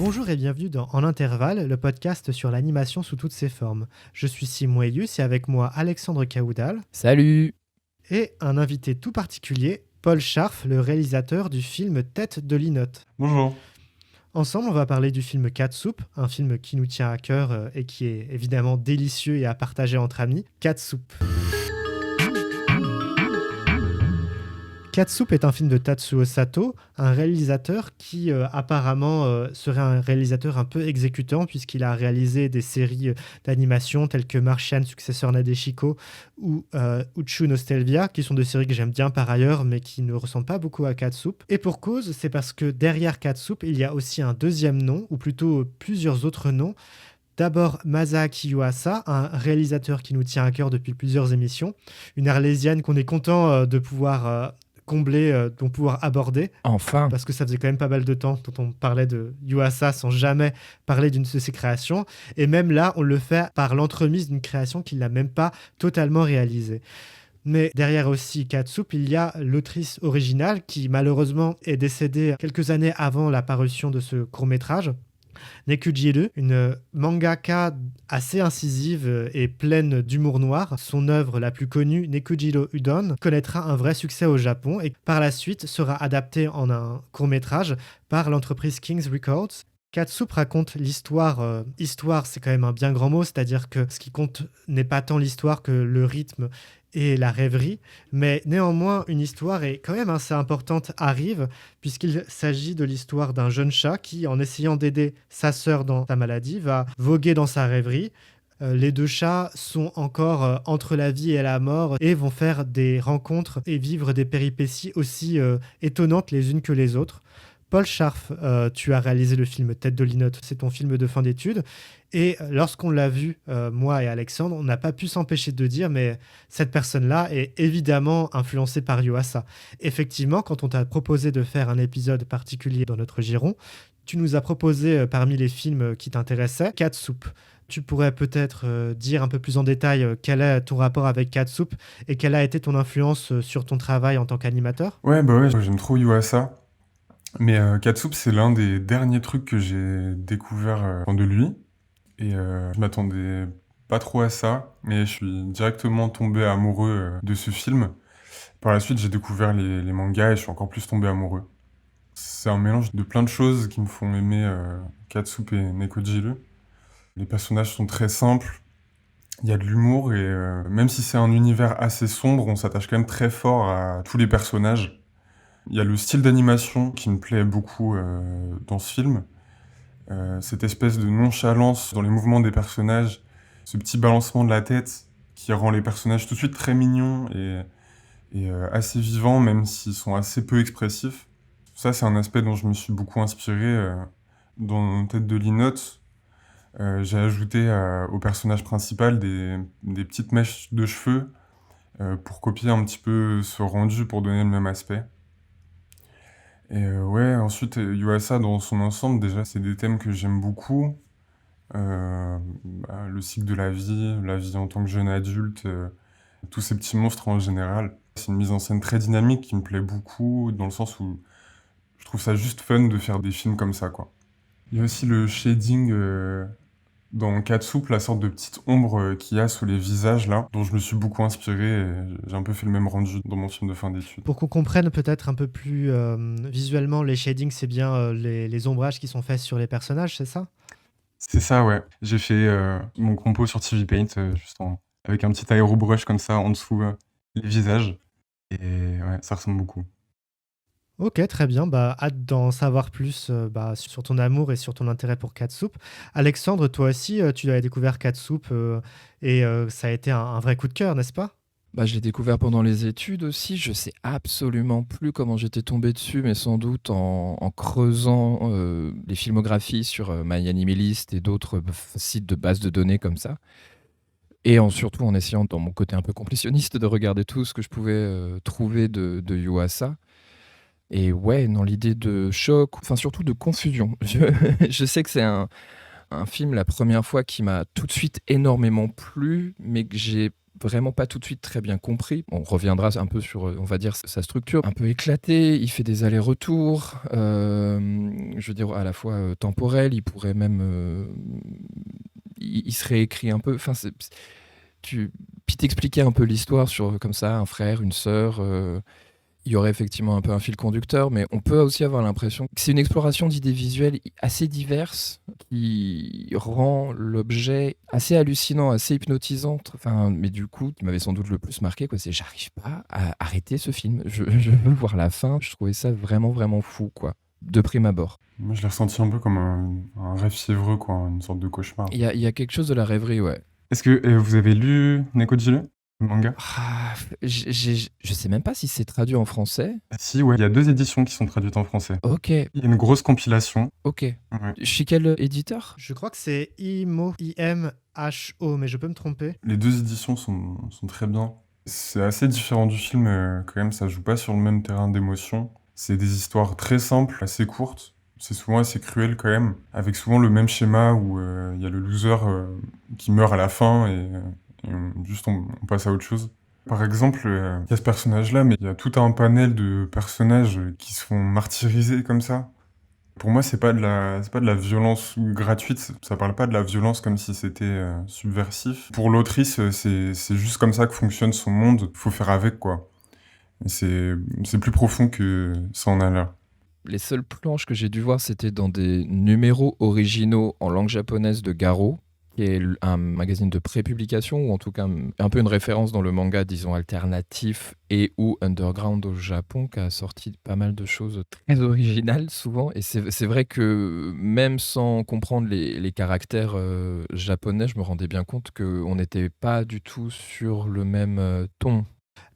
Bonjour et bienvenue dans En Intervalle, le podcast sur l'animation sous toutes ses formes. Je suis Simon Eyus et avec moi Alexandre Kaoudal Salut! et un invité tout particulier, Paul Scharf, le réalisateur du film Tête de Linotte. Bonjour. Ensemble, on va parler du film Catsup, un film qui nous tient à cœur et qui est évidemment délicieux et à partager entre amis. Catsup. Catsup est un film de Tatsuo Sato, un réalisateur qui apparemment serait un réalisateur un peu exécutant puisqu'il a réalisé des séries d'animation telles que Martian, successeur Nadeshiko ou Uchu no Stelvia, qui sont des séries que j'aime bien par ailleurs mais qui ne ressemblent pas beaucoup à Catsup. Et pour cause, c'est parce que derrière Catsup, il y a aussi un deuxième nom, ou plutôt plusieurs autres noms. D'abord, Masaaki Yuasa, un réalisateur qui nous tient à cœur depuis plusieurs émissions, une arlésienne qu'on est content de pouvoir combler, de pouvoir aborder, Enfin! parce que ça faisait quand même pas mal de temps dont on parlait de Yuasa sans jamais parler d'une de ses créations. Et même là, on le fait par l'entremise d'une création qu'il n'a même pas totalement réalisée. Mais derrière aussi Catsup, il y a l'autrice originale qui malheureusement est décédée quelques années avant la parution de ce court-métrage. Nekujiru, une mangaka assez incisive et pleine d'humour noir. Son œuvre la plus connue, Nekujiro Udon, connaîtra un vrai succès au Japon et par la suite sera adaptée en un court-métrage par l'entreprise Kings Records. Catsup raconte l'histoire. Histoire, c'est quand même un bien grand mot, c'est-à-dire que ce qui compte n'est pas tant l'histoire que le rythme et la rêverie, mais néanmoins une histoire est quand même assez importante arrive, puisqu'il s'agit de l'histoire d'un jeune chat qui, en essayant d'aider sa sœur dans sa maladie, va voguer dans sa rêverie. Les deux chats sont encore entre la vie et la mort et vont faire des rencontres et vivre des péripéties aussi étonnantes les unes que les autres. Paul Scharf, tu as réalisé le film Tête de Linotte, c'est ton film de fin d'études. Et lorsqu'on l'a vu, moi et Alexandre, on n'a pas pu s'empêcher de dire, mais cette personne-là est évidemment influencée par Yuasa. Effectivement, quand on t'a proposé de faire un épisode particulier dans notre giron, tu nous as proposé parmi les films qui t'intéressaient, Catsup. Tu pourrais peut-être dire un peu plus en détail quel est ton rapport avec Catsup et quelle a été ton influence sur ton travail en tant qu'animateur? Ouais, j'aime trop Yuasa. Mais Catsup, c'est l'un des derniers trucs que j'ai découvert de lui. Et je m'attendais pas trop à ça, mais je suis directement tombé amoureux de ce film. Par la suite, j'ai découvert les mangas et je suis encore plus tombé amoureux. C'est un mélange de plein de choses qui me font aimer Catsup et Nekojiro. Les personnages sont très simples, il y a de l'humour et même si c'est un univers assez sombre, on s'attache quand même très fort à tous les personnages. Il y a le style d'animation qui me plaît beaucoup dans ce film. Cette espèce de nonchalance dans les mouvements des personnages, ce petit balancement de la tête qui rend les personnages tout de suite très mignons et assez vivants, même s'ils sont assez peu expressifs. Ça, c'est un aspect dont je me suis beaucoup inspiré dans Tête de Linotte. J'ai ajouté au personnage principal des petites mèches de cheveux pour copier un petit peu ce rendu pour donner le même aspect. Et ouais, ensuite, Yuasa, dans son ensemble, déjà, c'est des thèmes que j'aime beaucoup. Le cycle de la vie en tant que jeune adulte, tous ces petits monstres en général. C'est une mise en scène très dynamique qui me plaît beaucoup, dans le sens où je trouve ça juste fun de faire des films comme ça, quoi. Il y a aussi le shading dans Catsup, la sorte de petite ombre qu'il y a sous les visages, là, dont je me suis beaucoup inspiré et j'ai un peu fait le même rendu dans mon film de fin d'études. Pour qu'on comprenne peut-être un peu plus visuellement, les shadings, c'est bien les ombrages qui sont faits sur les personnages, c'est ça? C'est ça, ouais. J'ai fait mon compo sur TV Paint, avec un petit aérobrush comme ça en dessous les visages. Et ouais, ça ressemble beaucoup. Ok, très bien. Hâte d'en savoir plus sur ton amour et sur ton intérêt pour Catsup. Alexandre, toi aussi, tu as découvert Catsup et ça a été un vrai coup de cœur, n'est-ce pas? Je l'ai découvert pendant les études aussi. Je sais absolument plus comment j'étais tombé dessus, mais sans doute en creusant les filmographies sur MyAnimeList et d'autres sites de bases de données comme ça. Et surtout en essayant, dans mon côté un peu complétionniste, de regarder tout ce que je pouvais trouver de Yuasa. Et ouais, dans l'idée de choc, enfin surtout de confusion. Je sais que c'est un un film la première fois qui m'a tout de suite énormément plu, mais que j'ai vraiment pas tout de suite très bien compris. On reviendra un peu sur, on va dire, sa structure. Un peu éclaté, il fait des allers-retours, je veux dire, à la fois temporel, il pourrait même... il se réécrit un peu. Enfin, puis t'expliquais un peu l'histoire sur, comme ça, un frère, une sœur... il y aurait effectivement un peu un fil conducteur, mais on peut aussi avoir l'impression que c'est une exploration d'idées visuelles assez diverses qui rend l'objet assez hallucinant, assez hypnotisant. Enfin, mais du coup, qui m'avait sans doute le plus marqué, quoi, c'est j'arrive pas à arrêter ce film. Je veux voir la fin. Je trouvais ça vraiment, vraiment fou, quoi, de prime abord. Moi, je l'ai ressenti un peu comme un rêve fiévreux, quoi, une sorte de cauchemar. Il y a quelque chose de la rêverie, ouais. Est-ce que vous avez lu Nekojire, le manga? Ah, je sais même pas si c'est traduit en français. Si, ouais, il y a 2 éditions qui sont traduites en français. Ok, Il y a une grosse compilation. ok. Ouais. Chez quel éditeur? Je crois que c'est IMO, IMHO, mais je peux me tromper. Les 2 éditions sont très bien. C'est assez différent du film, quand même, ça joue pas sur le même terrain d'émotion. C'est des histoires très simples, assez courtes. C'est souvent assez cruel quand même, avec souvent le même schéma où il y a le loser qui meurt à la fin et juste on passe à autre chose. Par exemple, il y a ce personnage-là, mais il y a tout un panel de personnages qui se font martyriser comme ça. Pour moi, c'est pas de la violence gratuite. Ça parle pas de la violence comme si c'était subversif. Pour l'autrice, c'est juste comme ça que fonctionne son monde. Faut faire avec, quoi. Et c'est plus profond que ça en a l'air. Les seules planches que j'ai dû voir, c'était dans des numéros originaux en langue japonaise de Garo, qui est un magazine de prépublication, ou en tout cas un peu une référence dans le manga, disons, alternatif et ou underground au Japon, qui a sorti pas mal de choses très originales souvent. Et c'est vrai que même sans comprendre les caractères japonais, je me rendais bien compte qu'on n'était pas du tout sur le même ton.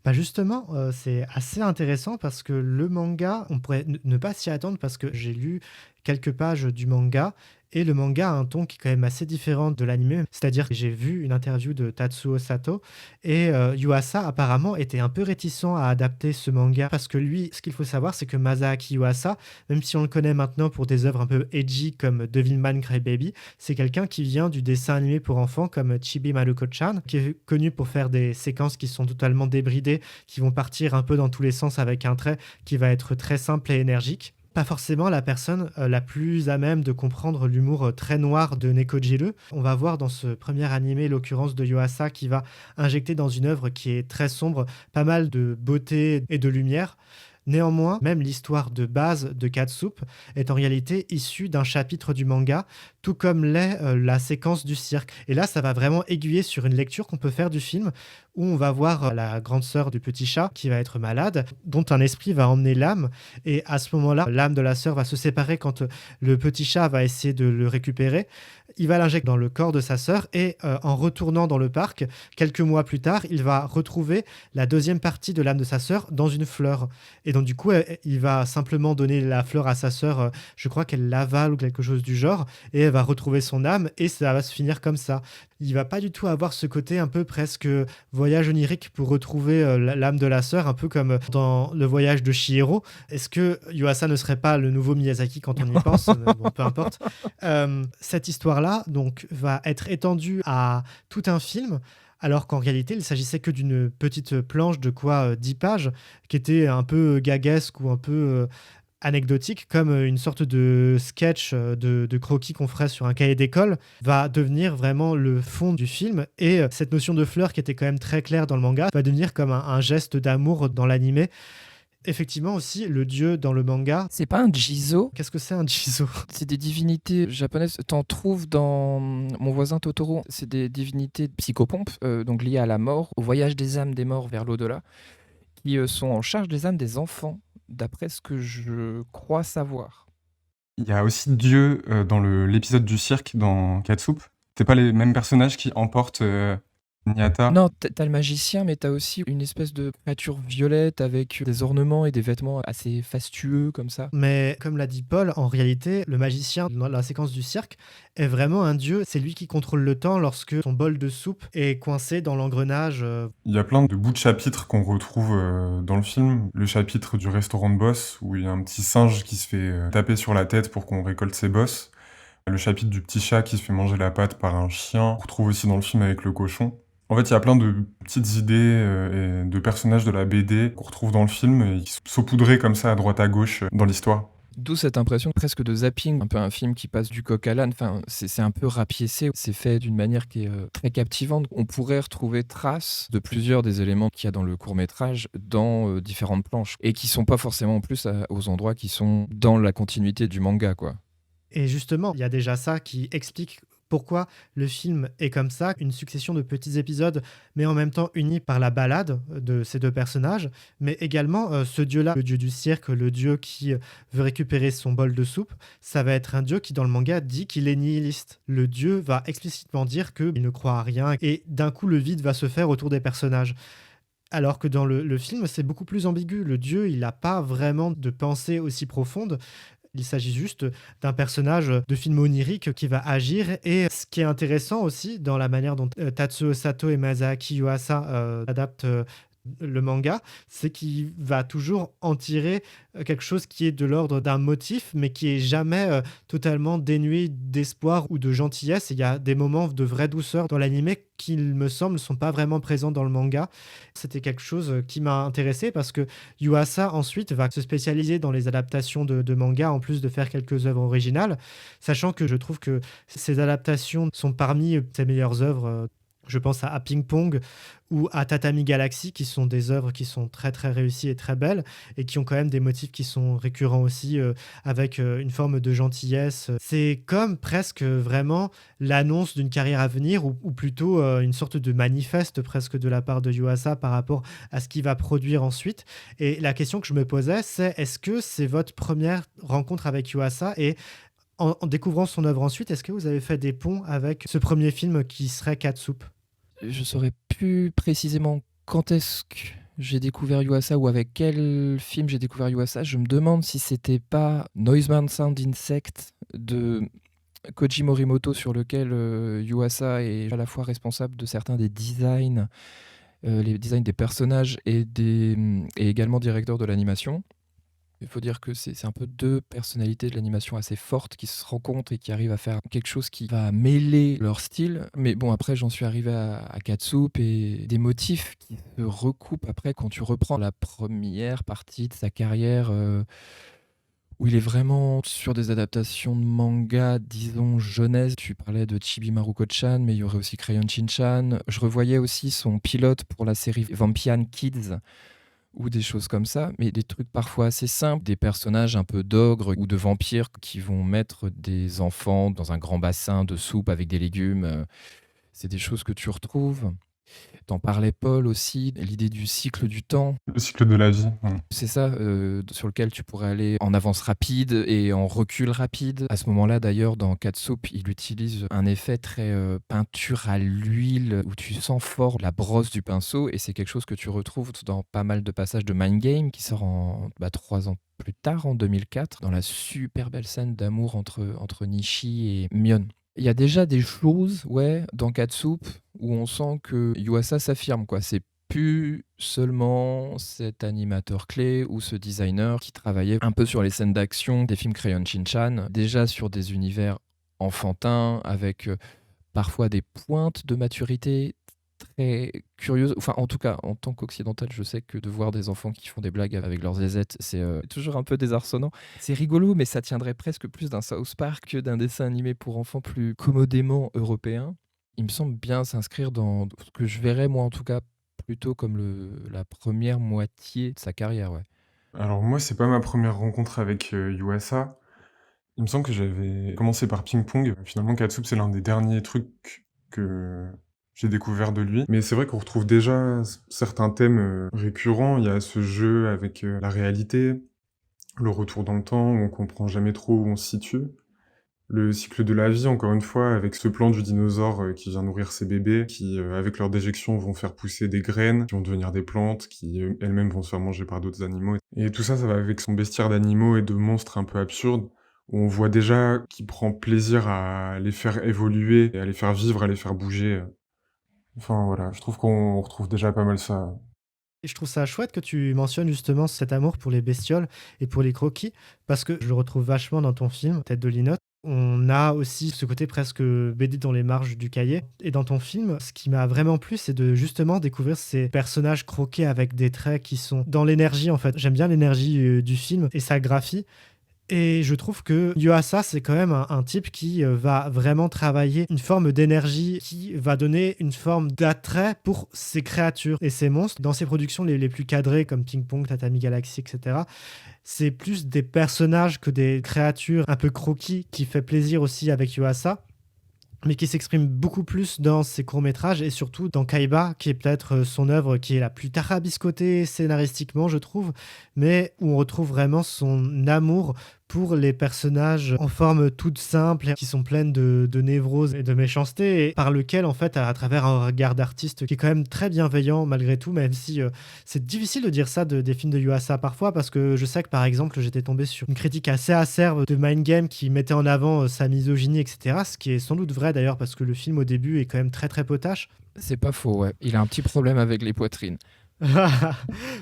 Bah justement, c'est assez intéressant parce que le manga, on pourrait ne pas s'y attendre parce que j'ai lu quelques pages du manga et le manga a un ton qui est quand même assez différent de l'anime. C'est-à-dire que j'ai vu une interview de Tatsuo Sato et Yuasa apparemment était un peu réticent à adapter ce manga parce que lui, ce qu'il faut savoir, c'est que Masaaki Yuasa, même si on le connaît maintenant pour des œuvres un peu edgy comme Devilman Crybaby, c'est quelqu'un qui vient du dessin animé pour enfants comme Chibi Maruko-chan, qui est connu pour faire des séquences qui sont totalement débridées, qui vont partir un peu dans tous les sens avec un trait qui va être très simple et énergique. Pas forcément la personne la plus à même de comprendre l'humour très noir de Nekojire. On va voir dans ce premier animé l'occurrence de Yuasa qui va injecter dans une œuvre qui est très sombre pas mal de beauté et de lumière. Néanmoins, même l'histoire de base de Katsup est en réalité issue d'un chapitre du manga, tout comme l'est la séquence du cirque. Et là, ça va vraiment aiguiller sur une lecture qu'on peut faire du film, où on va voir la grande sœur du petit chat qui va être malade, dont un esprit va emmener l'âme. Et à ce moment-là, l'âme de la sœur va se séparer quand le petit chat va essayer de le récupérer. Il va l'injecter dans le corps de sa sœur et en retournant dans le parc, quelques mois plus tard, il va retrouver la deuxième partie de l'âme de sa sœur dans une fleur. Et donc du coup, il va simplement donner la fleur à sa sœur, je crois qu'elle l'avale ou quelque chose du genre, et elle va retrouver son âme et ça va se finir comme ça. Il va pas du tout avoir ce côté un peu presque voyage onirique pour retrouver l'âme de la sœur, un peu comme dans le voyage de Chihiro. Est-ce que Yuasa ne serait pas le nouveau Miyazaki quand on y pense? Bon, peu importe. Cette histoire-là donc va être étendue à tout un film. Alors qu'en réalité, il s'agissait que d'une petite planche de 10 pages, qui était un peu gaguesque ou un peu anecdotique, comme une sorte de sketch de croquis qu'on ferait sur un cahier d'école, va devenir vraiment le fond du film. Et cette notion de fleur, qui était quand même très claire dans le manga, va devenir comme un geste d'amour dans l'animé. Effectivement aussi, le dieu dans le manga... C'est pas un Jizo? Qu'est-ce que c'est un Jizo? C'est des divinités japonaises. T'en trouves dans Mon voisin Totoro. C'est des divinités psychopompes, donc liées à la mort, au voyage des âmes des morts vers l'au-delà, qui sont en charge des âmes des enfants, d'après ce que je crois savoir. Il y a aussi Dieu dans l'épisode du cirque dans Katsup. C'est pas les mêmes personnages qui emportent Nyata. Non, t'as le magicien, mais t'as aussi une espèce de créature violette avec des ornements et des vêtements assez fastueux comme ça. Mais comme l'a dit Paul, en réalité, le magicien dans la séquence du cirque est vraiment un dieu. C'est lui qui contrôle le temps lorsque son bol de soupe est coincé dans l'engrenage. Il y a plein de bouts de chapitres qu'on retrouve dans le film. Le chapitre du restaurant de boss, où il y a un petit singe qui se fait taper sur la tête pour qu'on récolte ses boss. Le chapitre du petit chat qui se fait manger la patte par un chien, on retrouve aussi dans le film avec le cochon. En fait, il y a plein de petites idées et de personnages de la BD qu'on retrouve dans le film et qui sont saupoudrés comme ça à droite à gauche dans l'histoire. D'où cette impression presque de zapping, un peu un film qui passe du coq à l'âne. Enfin, c'est un peu rapiécé, c'est fait d'une manière qui est très captivante. On pourrait retrouver trace de plusieurs des éléments qu'il y a dans le court-métrage dans différentes planches et qui sont pas forcément en plus aux endroits qui sont dans la continuité du manga, quoi. Et justement, il y a déjà ça qui explique pourquoi le film est comme ça, une succession de petits épisodes, mais en même temps unis par la balade de ces deux personnages, mais également ce dieu-là, le dieu du cirque, le dieu qui veut récupérer son bol de soupe, ça va être un dieu qui dans le manga dit qu'il est nihiliste. Le dieu va explicitement dire qu'il ne croit à rien, et d'un coup le vide va se faire autour des personnages. Alors que dans le film, c'est beaucoup plus ambigu. Le dieu, il n'a pas vraiment de pensée aussi profonde. Il s'agit juste d'un personnage de film onirique qui va agir. Et ce qui est intéressant aussi dans la manière dont Tatsuo Sato et Masaaki Yuasa adaptent le manga, c'est qu'il va toujours en tirer quelque chose qui est de l'ordre d'un motif, mais qui est jamais totalement dénué d'espoir ou de gentillesse. Il y a des moments de vraie douceur dans l'animé qui, il me semble, ne sont pas vraiment présents dans le manga. C'était quelque chose qui m'a intéressé parce que Yuasa ensuite va se spécialiser dans les adaptations de manga en plus de faire quelques œuvres originales, sachant que je trouve que ces adaptations sont parmi ses meilleures œuvres. Je pense à Ping Pong ou à Tatami Galaxy, qui sont des œuvres qui sont très très réussies et très belles, et qui ont quand même des motifs qui sont récurrents aussi, avec une forme de gentillesse. C'est comme presque vraiment l'annonce d'une carrière à venir, ou plutôt une sorte de manifeste presque de la part de Yuasa par rapport à ce qu'il va produire ensuite. Et la question que je me posais, c'est est-ce que c'est votre première rencontre avec Yuasa, et en découvrant son œuvre ensuite, est-ce que vous avez fait des ponts avec ce premier film qui serait Catsup? Je saurais plus précisément quand est-ce que j'ai découvert Yuasa ou avec quel film j'ai découvert Yuasa. Je me demande si c'était pas Noiseman Sound Insect de Koji Morimoto, sur lequel Yuasa est à la fois responsable de certains des designs, les designs des personnages et également directeur de l'animation. Il faut dire que c'est un peu deux personnalités de l'animation assez fortes qui se rencontrent et qui arrivent à faire quelque chose qui va mêler leur style. Mais bon, après, j'en suis arrivé à Catsup et des motifs qui se recoupent après quand tu reprends la première partie de sa carrière, où il est vraiment sur des adaptations de manga, disons, jeunesse. Tu parlais de Chibi Maruko-chan, mais il y aurait aussi Crayon Shin-chan. Je revoyais aussi son pilote pour la série Vampire Kids, ou des choses comme ça, mais des trucs parfois assez simples, des personnages un peu d'ogres ou de vampires qui vont mettre des enfants dans un grand bassin de soupe avec des légumes. C'est des choses que tu retrouves. T'en parlais, Paul, aussi, l'idée du cycle du temps. Le cycle de la vie. C'est ça, sur lequel tu pourrais aller en avance rapide et en recul rapide. À ce moment-là, d'ailleurs, dans Catsup, il utilise un effet très peinture à l'huile, où tu sens fort la brosse du pinceau, et c'est quelque chose que tu retrouves dans pas mal de passages de Mind Game, qui sort 3 ans plus tard, en 2004, dans la super belle scène d'amour entre Nishi et Mion. Il y a déjà des choses, ouais, dans Catsup, où on sent que Yuasa s'affirme, quoi. C'est plus seulement cet animateur clé ou ce designer qui travaillait un peu sur les scènes d'action des films Crayon Shin-chan, déjà sur des univers enfantins, avec parfois des pointes de maturité très curieuses. Enfin, en tout cas, en tant qu'occidental, je sais que de voir des enfants qui font des blagues avec leurs zézettes, c'est toujours un peu désarçonnant. C'est rigolo, mais ça tiendrait presque plus d'un South Park que d'un dessin animé pour enfants plus commodément européen. Il me semble bien s'inscrire dans ce que je verrais, moi en tout cas, plutôt comme la première moitié de sa carrière, ouais. Alors moi, c'est pas ma première rencontre avec Yuasa. Il me semble que j'avais commencé par Ping Pong. Finalement, Catsup, c'est l'un des derniers trucs que j'ai découvert de lui. Mais c'est vrai qu'on retrouve déjà certains thèmes récurrents. Il y a ce jeu avec la réalité, le retour dans le temps, où on comprend jamais trop où on se situe. Le cycle de la vie, encore une fois, avec ce plan du dinosaure qui vient nourrir ses bébés, qui, avec leur déjection, vont faire pousser des graines, qui vont devenir des plantes, qui elles-mêmes vont se faire manger par d'autres animaux. Et tout ça, ça va avec son bestiaire d'animaux et de monstres un peu absurdes, où on voit déjà qu'il prend plaisir à les faire évoluer, et à les faire vivre, à les faire bouger. Enfin voilà, je trouve qu'on retrouve déjà pas mal ça. Et je trouve ça chouette que tu mentionnes justement cet amour pour les bestioles et pour les croquis, parce que je le retrouve vachement dans ton film, Tête de Linotte. On a aussi ce côté presque BD dans les marges du cahier. Et dans ton film, ce qui m'a vraiment plu, c'est de justement découvrir ces personnages croqués avec des traits qui sont dans l'énergie, en fait. J'aime bien l'énergie du film et sa graphie. Et je trouve que Yuasa, c'est quand même un type qui va vraiment travailler une forme d'énergie, qui va donner une forme d'attrait pour ses créatures et ses monstres. Dans ses productions les plus cadrées, comme Ping Pong, Tatami Galaxy, etc., c'est plus des personnages que des créatures un peu croquis qui fait plaisir aussi avec Yuasa, mais qui s'exprime beaucoup plus dans ses courts-métrages et surtout dans Kaiba, qui est peut-être son œuvre qui est la plus tarabiscotée scénaristiquement, je trouve, mais où on retrouve vraiment son amour pour les personnages en forme toute simple, qui sont pleines de névrose et de méchanceté, et par lequel, en fait, à travers un regard d'artiste qui est quand même très bienveillant malgré tout, même si c'est difficile de dire ça des films de Yuasa parfois, parce que je sais que, par exemple, j'étais tombé sur une critique assez acerbe de Mind Game qui mettait en avant sa misogynie, etc., ce qui est sans doute vrai d'ailleurs, parce que le film au début est quand même très très potache. C'est pas faux, ouais. Il a un petit problème avec les poitrines.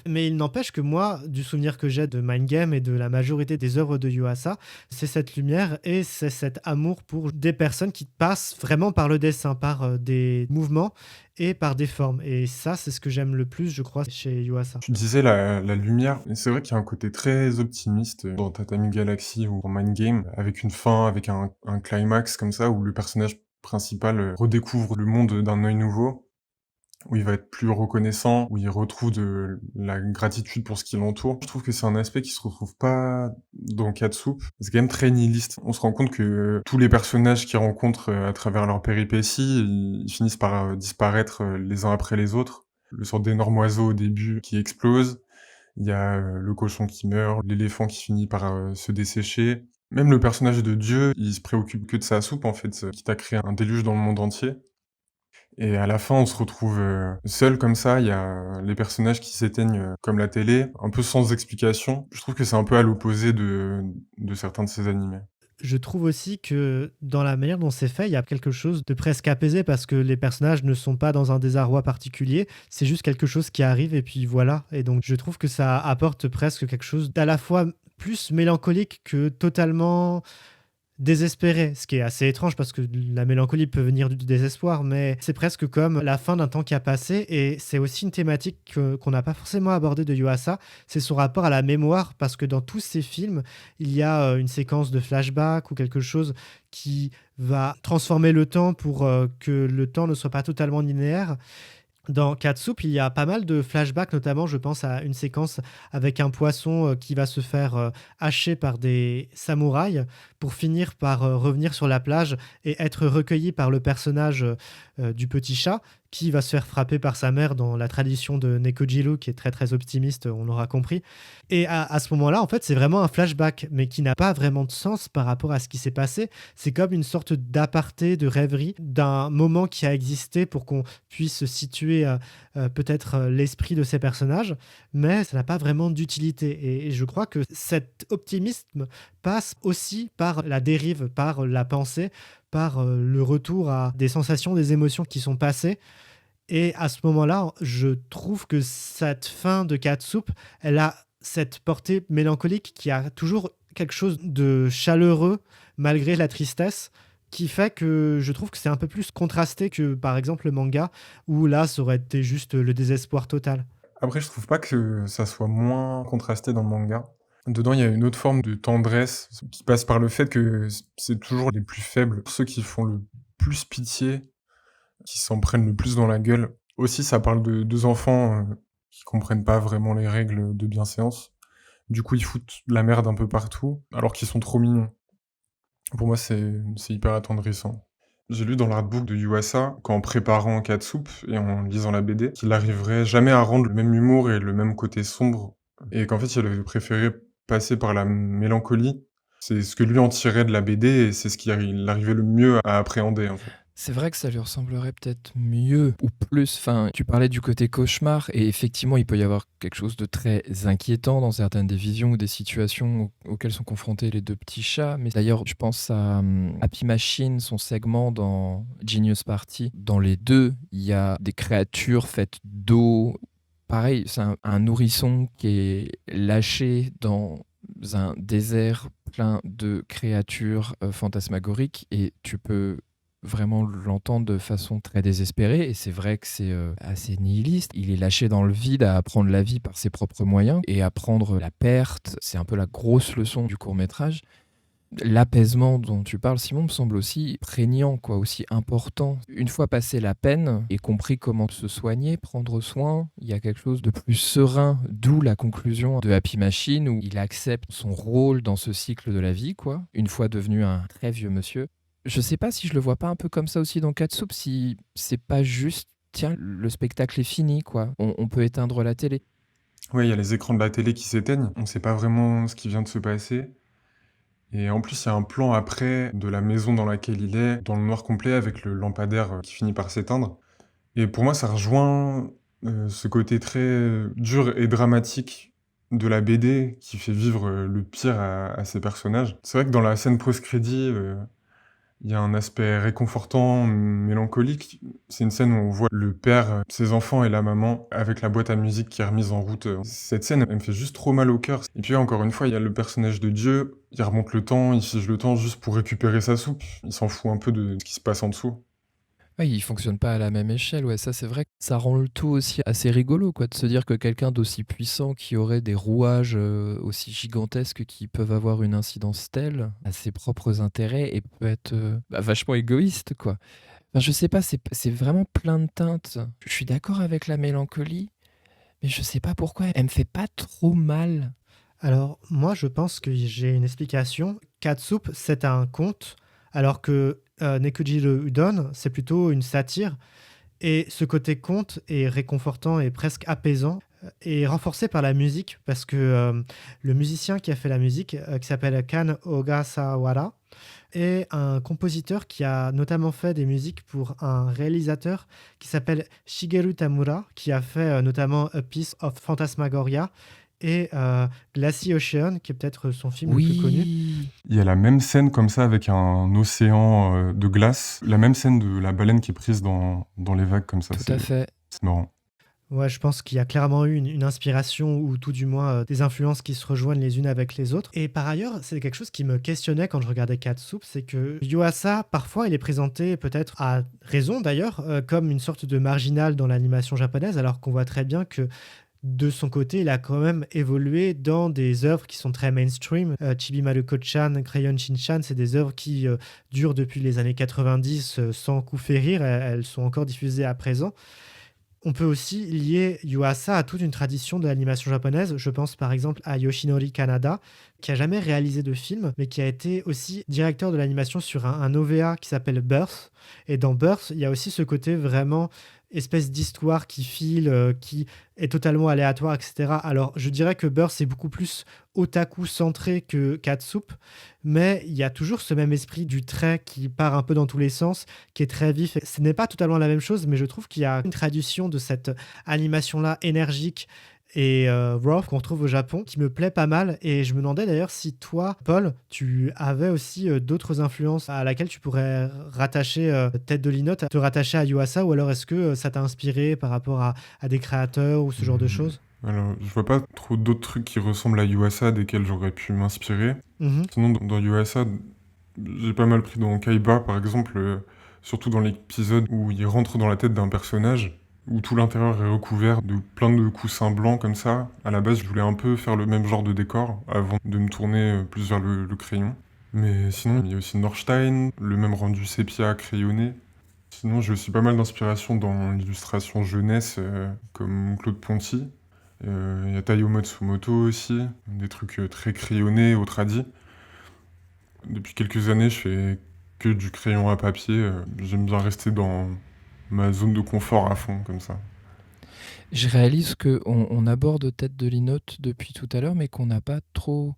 Mais il n'empêche que moi, du souvenir que j'ai de Mind Game et de la majorité des œuvres de Yuasa, c'est cette lumière et c'est cet amour pour des personnes qui passent vraiment par le dessin, par des mouvements et par des formes. Et ça, c'est ce que j'aime le plus, je crois, chez Yuasa. Tu disais la lumière, et c'est vrai qu'il y a un côté très optimiste dans Tatami Galaxy ou dans Mind Game, avec une fin, avec un climax comme ça, où le personnage principal redécouvre le monde d'un œil nouveau, où il va être plus reconnaissant, où il retrouve de la gratitude pour ce qui l'entoure. Je trouve que c'est un aspect qui se retrouve pas dans Katsup. C'est quand même très nihiliste. On se rend compte que tous les personnages qu'il rencontre à travers leurs péripéties, ils finissent par disparaître les uns après les autres. Le sort d'énorme oiseau au début qui explose. Il y a le cochon qui meurt, l'éléphant qui finit par se dessécher. Même le personnage de Dieu, il se préoccupe que de sa soupe, en fait, quitte à créer un déluge dans le monde entier. Et à la fin, on se retrouve seul comme ça. Il y a les personnages qui s'éteignent comme la télé, un peu sans explication. Je trouve que c'est un peu à l'opposé de certains de ces animés. Je trouve aussi que dans la manière dont c'est fait, il y a quelque chose de presque apaisé parce que les personnages ne sont pas dans un désarroi particulier, c'est juste quelque chose qui arrive et puis voilà. Et donc je trouve que ça apporte presque quelque chose d'à la fois plus mélancolique que totalement désespéré, ce qui est assez étrange parce que la mélancolie peut venir du désespoir, mais c'est presque comme la fin d'un temps qui a passé et c'est aussi une thématique qu'on n'a pas forcément abordée de Yuasa, c'est son rapport à la mémoire parce que dans tous ses films, il y a une séquence de flashback ou quelque chose qui va transformer le temps pour que le temps ne soit pas totalement linéaire. Dans Katsup, il y a pas mal de flashbacks, notamment je pense à une séquence avec un poisson qui va se faire hacher par des samouraïs pour finir par revenir sur la plage et être recueilli par le personnage du petit chat qui va se faire frapper par sa mère dans la tradition de Nekojiru qui est très très optimiste, on l'aura compris. Et à ce moment-là, en fait, c'est vraiment un flashback, mais qui n'a pas vraiment de sens par rapport à ce qui s'est passé. C'est comme une sorte d'aparté, de rêverie d'un moment qui a existé pour qu'on puisse situer peut-être l'esprit de ces personnages, mais ça n'a pas vraiment d'utilité. Et je crois que cet optimisme passe aussi par la dérive, par la pensée, par le retour à des sensations, des émotions qui sont passées. Et à ce moment-là, je trouve que cette fin de Katsup, elle a cette portée mélancolique qui a toujours quelque chose de chaleureux malgré la tristesse qui fait que je trouve que c'est un peu plus contrasté que par exemple le manga où là ça aurait été juste le désespoir total. Après, je trouve pas que ça soit moins contrasté dans le manga. Dedans, il y a une autre forme de tendresse qui passe par le fait que c'est toujours les plus faibles, ceux qui font le plus pitié, qui s'en prennent le plus dans la gueule. Aussi, ça parle de deux enfants qui comprennent pas vraiment les règles de bienséance. Du coup, ils foutent la merde un peu partout, alors qu'ils sont trop mignons. Pour moi, c'est hyper attendrissant. J'ai lu dans l'artbook de Yuasa, qu'en préparant Katsup et en lisant la BD, qu'il arriverait jamais à rendre le même humour et le même côté sombre, et qu'en fait, il avait préféré passer par la mélancolie. C'est ce que lui en tirait de la BD, et c'est ce qu'il arrivait le mieux à appréhender, en fait. C'est vrai que ça lui ressemblerait peut-être mieux ou plus. Enfin, tu parlais du côté cauchemar et effectivement, il peut y avoir quelque chose de très inquiétant dans certaines des visions ou des situations auxquelles sont confrontés les deux petits chats. Mais d'ailleurs, je pense à Happy Machine, son segment dans Genius Party. Dans les deux, il y a des créatures faites d'eau. Pareil, c'est un nourrisson qui est lâché dans un désert plein de créatures fantasmagoriques et tu peux vraiment l'entendre de façon très désespérée et c'est vrai que c'est assez nihiliste. Il est lâché dans le vide à apprendre la vie par ses propres moyens et apprendre la perte. C'est un peu la grosse leçon du court-métrage. L'apaisement dont tu parles, Simon, me semble aussi prégnant, quoi, aussi important. Une fois passé la peine et compris comment se soigner, prendre soin, il y a quelque chose de plus serein, d'où la conclusion de Happy Machine, où il accepte son rôle dans ce cycle de la vie, quoi, une fois devenu un très vieux monsieur. Je sais pas si je le vois pas un peu comme ça aussi dans Catsup, si c'est pas juste, tiens, le spectacle est fini, quoi, on peut éteindre la télé. Ouais, il y a les écrans de la télé qui s'éteignent. On sait pas vraiment ce qui vient de se passer. Et en plus, il y a un plan après de la maison dans laquelle il est, dans le noir complet, avec le lampadaire qui finit par s'éteindre. Et pour moi, ça rejoint ce côté très dur et dramatique de la BD qui fait vivre le pire à ces personnages. C'est vrai que dans la scène post-crédit, il y a un aspect réconfortant, mélancolique. C'est une scène où on voit le père, ses enfants et la maman avec la boîte à musique qui est remise en route. Cette scène, elle me fait juste trop mal au cœur. Et puis encore une fois, il y a le personnage de Dieu, il remonte le temps, il fige le temps juste pour récupérer sa soupe. Il s'en fout un peu de ce qui se passe en dessous. Ouais, ils fonctionnent pas à la même échelle, ouais, ça c'est vrai que ça rend le tout aussi assez rigolo, quoi, de se dire que quelqu'un d'aussi puissant, qui aurait des rouages aussi gigantesques qui peuvent avoir une incidence telle à ses propres intérêts et peut être vachement égoïste, quoi. Enfin, je sais pas, c'est vraiment plein de teintes. Je suis d'accord avec la mélancolie, mais je sais pas pourquoi, elle me fait pas trop mal. Alors, moi, je pense que j'ai une explication. Catsup, c'est un conte, alors que Nekujiro Udon, c'est plutôt une satire. Et ce côté conte est réconfortant et presque apaisant, et renforcé par la musique, parce que le musicien qui a fait la musique, qui s'appelle Kan Ogasawara, est un compositeur qui a notamment fait des musiques pour un réalisateur qui s'appelle Shigeru Tamura, qui a fait notamment A Piece of Phantasmagoria et Glassy Ocean, qui est peut-être son film le plus connu. Oui, Il y a la même scène comme ça avec un océan de glace, la même scène de la baleine qui est prise dans les vagues comme ça. tout à fait. C'est marrant. Ouais, je pense qu'il y a clairement eu une inspiration ou tout du moins des influences qui se rejoignent les unes avec les autres. Et par ailleurs, c'est quelque chose qui me questionnait quand je regardais Catsup, c'est que Yuasa, parfois, il est présenté peut-être à raison d'ailleurs, comme une sorte de marginal dans l'animation japonaise, alors qu'on voit très bien que de son côté, il a quand même évolué dans des œuvres qui sont très mainstream. Chibi Maruko-chan, Crayon Shin-chan, c'est des œuvres qui durent depuis les années 90 sans coup férir. Elles sont encore diffusées à présent. On peut aussi lier Yuasa à toute une tradition de l'animation japonaise. Je pense par exemple à Yoshinori Kanada, qui a jamais réalisé de film, mais qui a été aussi directeur de l'animation sur un OVA qui s'appelle Birth. Et dans Birth, il y a aussi ce côté vraiment espèce d'histoire qui file, qui est totalement aléatoire, etc. Alors, je dirais que Birth, c'est beaucoup plus otaku centré que Catsup, mais il y a toujours ce même esprit du trait qui part un peu dans tous les sens, qui est très vif. Ce n'est pas totalement la même chose, mais je trouve qu'il y a une traduction de cette animation-là énergique et raw qu'on retrouve au Japon qui me plaît pas mal. Et je me demandais d'ailleurs si toi, Paul, tu avais aussi d'autres influences à laquelle tu pourrais rattacher Tête de Linotte, te rattacher à Yuasa, ou alors est-ce que ça t'a inspiré par rapport à des créateurs ou ce genre de choses? Alors, je vois pas trop d'autres trucs qui ressemblent à Yuasa desquels j'aurais pu m'inspirer. Mhm. Sinon, dans Yuasa, j'ai pas mal pris dans Kaiba, par exemple, surtout dans l'épisode où il rentre dans la tête d'un personnage, où tout l'intérieur est recouvert de plein de coussins blancs comme ça. À la base, je voulais un peu faire le même genre de décor avant de me tourner plus vers le crayon. Mais sinon, il y a aussi Norstein, le même rendu sépia crayonné. Sinon, j'ai aussi pas mal d'inspiration dans l'illustration jeunesse, comme Claude Ponty. Il y a Taiyo Matsumoto aussi, des trucs très crayonnés au tradi. Depuis quelques années, je fais que du crayon à papier. J'aime bien rester dans ma zone de confort à fond, comme ça. Je réalise qu'on aborde Tête de Linotte depuis tout à l'heure, mais qu'on n'a pas trop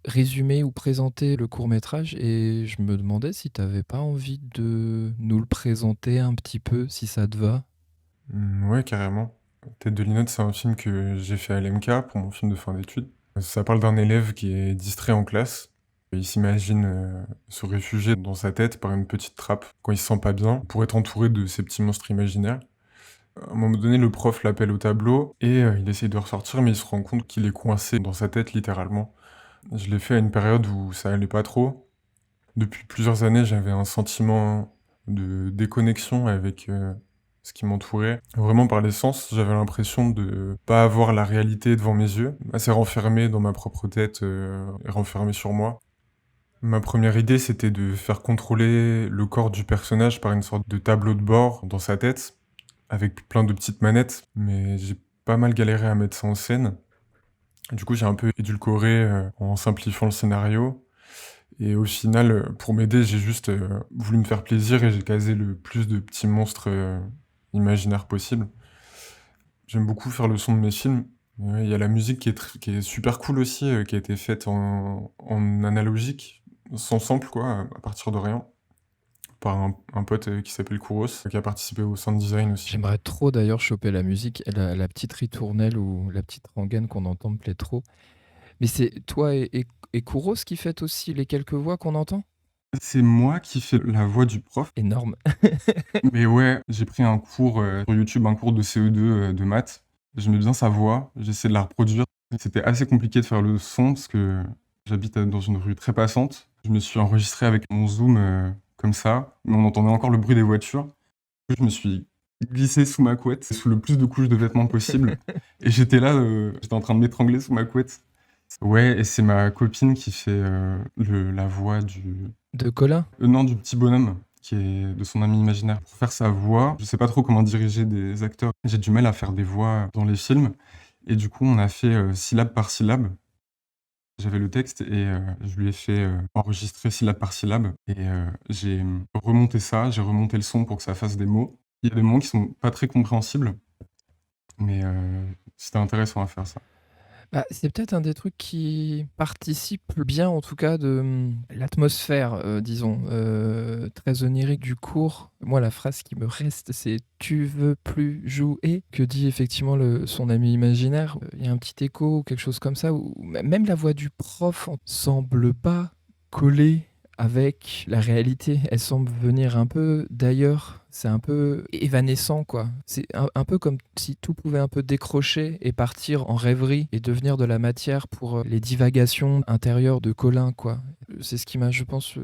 résumé ou présenté le court-métrage. Et je me demandais si tu n'avais pas envie de nous le présenter un petit peu, si ça te va. Ouais, carrément. Tête de Linotte, c'est un film que j'ai fait à l'MK pour mon film de fin d'études. Ça parle d'un élève qui est distrait en classe. Il s'imagine se réfugier dans sa tête par une petite trappe quand il se sent pas bien pour être entouré de ces petits monstres imaginaires. À un moment donné, le prof l'appelle au tableau et il essaye de ressortir, mais il se rend compte qu'il est coincé dans sa tête littéralement. Je l'ai fait à une période où ça allait pas trop. Depuis plusieurs années, j'avais un sentiment de déconnexion avec ce qui m'entourait. Vraiment par les sens, j'avais l'impression de pas avoir la réalité devant mes yeux, assez renfermé dans ma propre tête et renfermé sur moi. Ma première idée, c'était de faire contrôler le corps du personnage par une sorte de tableau de bord dans sa tête, avec plein de petites manettes, mais j'ai pas mal galéré à mettre ça en scène. Du coup, j'ai un peu édulcoré en simplifiant le scénario. Et au final, pour m'aider, j'ai juste voulu me faire plaisir et j'ai casé le plus de petits monstres imaginaires possible. J'aime beaucoup faire le son de mes films. Ouais, il y a la musique qui est super cool aussi, qui a été faite en analogique, sans sample quoi, à partir de rien, par un pote qui s'appelle Kouros, qui a participé au sound design aussi. J'aimerais trop d'ailleurs choper la musique, la petite ritournelle ou la petite rengaine qu'on entend me plaît trop. Mais c'est toi et Kouros qui faites aussi les quelques voix qu'on entend? C'est moi qui fais la voix du prof, Énorme. mais ouais, j'ai pris un cours sur YouTube, un cours de CE2 de maths. J'aimais bien sa voix, j'essayais de la reproduire. C'était assez compliqué de faire le son parce que j'habite dans une rue très passante. Je me suis enregistré avec mon Zoom comme ça, mais on entendait encore le bruit des voitures. Je me suis glissé sous ma couette, sous le plus de couches de vêtements possible. Et j'étais là, j'étais en train de m'étrangler sous ma couette. Ouais, et c'est ma copine qui fait la voix De Colin? non, du petit bonhomme, qui est de son ami imaginaire. Pour faire sa voix, je sais pas trop comment diriger des acteurs. J'ai du mal à faire des voix dans les films. Et du coup, on a fait syllabe par syllabe. J'avais le texte et je lui ai fait enregistrer syllabe par syllabe. Et j'ai remonté ça, j'ai remonté le son pour que ça fasse des mots. Il y a des mots qui sont pas très compréhensibles, mais c'était intéressant à faire ça. Bah, c'est peut-être un des trucs qui participe bien, en tout cas, de l'atmosphère, disons, très onirique du cours. Moi, la phrase qui me reste, c'est «Tu veux plus jouer?» que dit effectivement son ami imaginaire. Il y a un petit écho ou quelque chose comme ça, où même la voix du prof semble pas coller avec la réalité. Elle semble venir un peu d'ailleurs. C'est un peu évanescent, quoi. C'est un peu comme si tout pouvait un peu décrocher et partir en rêverie et devenir de la matière pour les divagations intérieures de Colin, quoi. C'est ce qui m'a, je pense,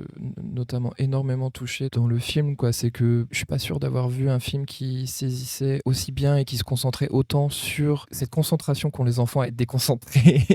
notamment énormément touché dans le film, quoi. C'est que je suis pas sûr d'avoir vu un film qui saisissait aussi bien et qui se concentrait autant sur cette concentration qu'ont les enfants à être déconcentrés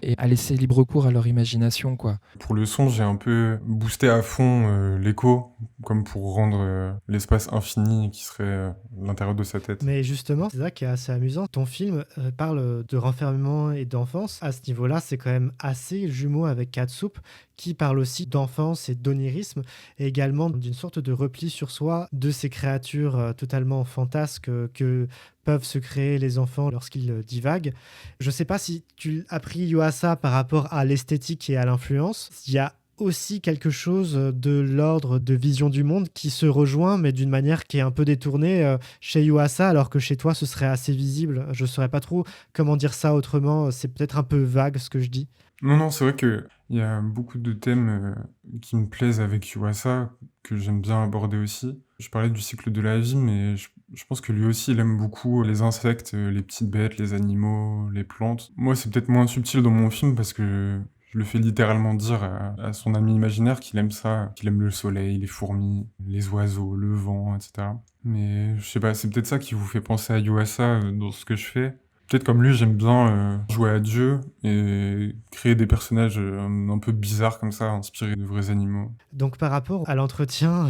et à laisser libre cours à leur imagination, quoi. Pour le son, j'ai un peu boosté à fond l'écho, comme pour rendre l'espace infini qui serait l'intérieur de sa tête. Mais justement, c'est ça qui est assez amusant. Ton film parle de renfermement et d'enfance. À ce niveau-là, c'est quand même assez jumeau avec Catsup, qui parle aussi d'enfance et d'onirisme, et également d'une sorte de repli sur soi de ces créatures totalement fantasques que peuvent se créer les enfants lorsqu'ils divaguent. Je ne sais pas si tu as pris Yuasa par rapport à l'esthétique et à l'influence. Il y a aussi quelque chose de l'ordre de vision du monde qui se rejoint, mais d'une manière qui est un peu détournée chez Yuasa, alors que chez toi, ce serait assez visible. Je ne saurais pas trop comment dire ça autrement. C'est peut-être un peu vague ce que je dis. Non, c'est vrai qu'il y a beaucoup de thèmes qui me plaisent avec Yuasa, que j'aime bien aborder aussi. Je parlais du cycle de la vie, mais je pense que lui aussi, il aime beaucoup les insectes, les petites bêtes, les animaux, les plantes. Moi, c'est peut-être moins subtil dans mon film parce que je le fais littéralement dire à son ami imaginaire qu'il aime ça, qu'il aime le soleil, les fourmis, les oiseaux, le vent, etc. Mais je sais pas, c'est peut-être ça qui vous fait penser à Yuasa dans ce que je fais. Peut-être comme lui, j'aime bien jouer à Dieu et créer des personnages un peu bizarres comme ça, inspirés de vrais animaux. Donc par rapport à l'entretien,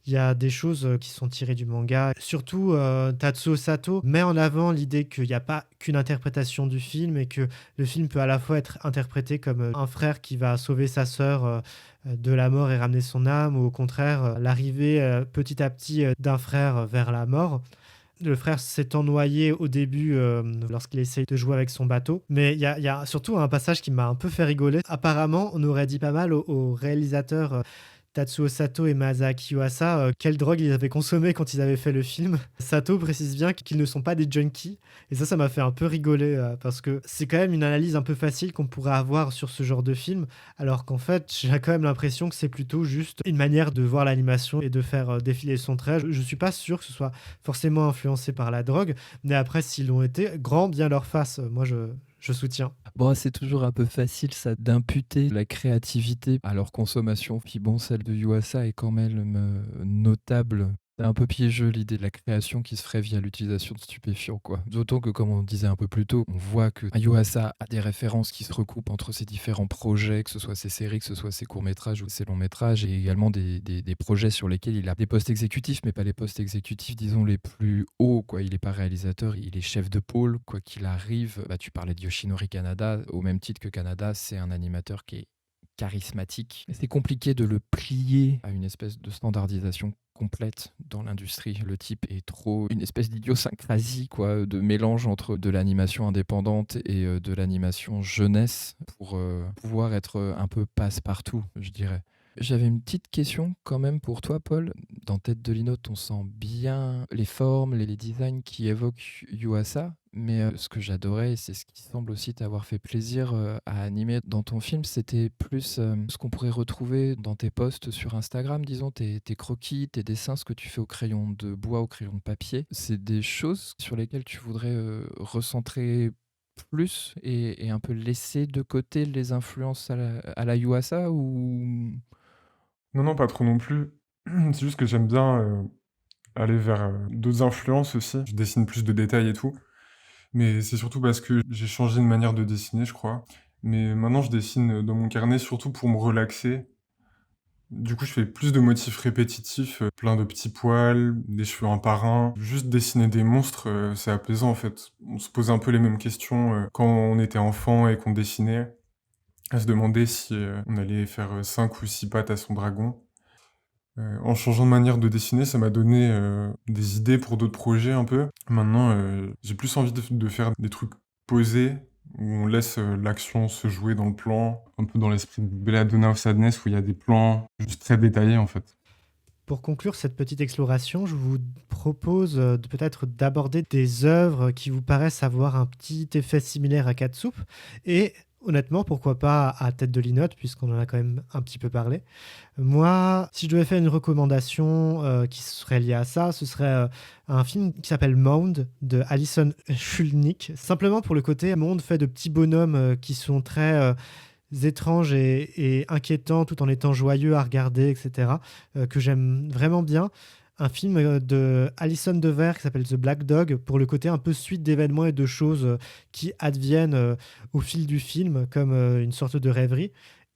il y a des choses qui sont tirées du manga. Surtout, Tatsuo Sato met en avant l'idée qu'il n'y a pas qu'une interprétation du film et que le film peut à la fois être interprété comme un frère qui va sauver sa sœur de la mort et ramener son âme, ou au contraire, l'arrivée petit à petit d'un frère vers la mort. Le frère s'étant noyé au début lorsqu'il essaye de jouer avec son bateau. Mais il y a surtout un passage qui m'a un peu fait rigoler. Apparemment, on aurait dit pas mal aux réalisateurs Tatsuo Sato et Masaaki Yuasa quelle drogue ils avaient consommé quand ils avaient fait le film. Sato précise bien qu'ils ne sont pas des junkies. Et ça m'a fait un peu rigoler parce que c'est quand même une analyse un peu facile qu'on pourrait avoir sur ce genre de film. Alors qu'en fait, j'ai quand même l'impression que c'est plutôt juste une manière de voir l'animation et de faire défiler son trait. Je suis pas sûr que ce soit forcément influencé par la drogue. Mais après, s'ils l'ont été, grand bien leur face. Moi, je soutiens. Bon, c'est toujours un peu facile ça d'imputer la créativité à leur consommation. Puis bon, celle de Yuasa est quand même notable. C'est un peu piégeux l'idée de la création qui se ferait via l'utilisation de stupéfiants, quoi. D'autant que, comme on disait un peu plus tôt, on voit que Yuasa a des références qui se recoupent entre ses différents projets, que ce soit ses séries, que ce soit ses courts-métrages ou ses longs-métrages, et également des projets sur lesquels il a des postes exécutifs, mais pas les postes exécutifs, disons, les plus hauts, quoi. Il n'est pas réalisateur, il est chef de pôle, quoi qu'il arrive. Bah, tu parlais de Yoshinori Kanada, au même titre que Kanada, c'est un animateur qui est charismatique. C'est compliqué de le plier à une espèce de standardisation complète dans l'industrie. Le type est trop une espèce d'idiosyncrasie, quoi, de mélange entre de l'animation indépendante et de l'animation jeunesse pour pouvoir être un peu passe-partout, je dirais. J'avais une petite question quand même pour toi, Paul. Dans Tête de Linotte, on sent bien les formes, les designs qui évoquent Yuasa. Mais ce que j'adorais, et c'est ce qui semble aussi t'avoir fait plaisir à animer dans ton film, c'était plus ce qu'on pourrait retrouver dans tes posts sur Instagram, disons, tes croquis, tes dessins, ce que tu fais au crayon de bois, au crayon de papier. C'est des choses sur lesquelles tu voudrais recentrer plus et un peu laisser de côté les influences à la Yuasa ou... Non, non, pas trop non plus. C'est juste que j'aime bien aller vers d'autres influences aussi. Je dessine plus de détails et tout. Mais c'est surtout parce que j'ai changé de manière de dessiner, je crois. Mais maintenant, je dessine dans mon carnet surtout pour me relaxer. Du coup, je fais plus de motifs répétitifs, plein de petits poils, des cheveux un par un. Juste dessiner des monstres, c'est apaisant en fait. On se posait un peu les mêmes questions quand on était enfant et qu'on dessinait, à se demander si on allait faire 5 ou 6 pattes à son dragon. En changeant de manière de dessiner, ça m'a donné des idées pour d'autres projets un peu. Maintenant, j'ai plus envie de faire des trucs posés, où on laisse l'action se jouer dans le plan, un peu dans l'esprit de Belladonna of Sadness, où il y a des plans juste très détaillés en fait. Pour conclure cette petite exploration, je vous propose peut-être d'aborder des œuvres qui vous paraissent avoir un petit effet similaire à Katsup et honnêtement, pourquoi pas à Tête de Linotte, puisqu'on en a quand même un petit peu parlé. Moi, si je devais faire une recommandation qui serait liée à ça, ce serait un film qui s'appelle Mound de Alison Schulnick. Simplement pour le côté monde fait de petits bonhommes qui sont très étranges et inquiétants tout en étant joyeux à regarder, etc. Que j'aime vraiment bien. Un film de Alison Dever qui s'appelle The Black Dog pour le côté un peu suite d'événements et de choses qui adviennent au fil du film comme une sorte de rêverie.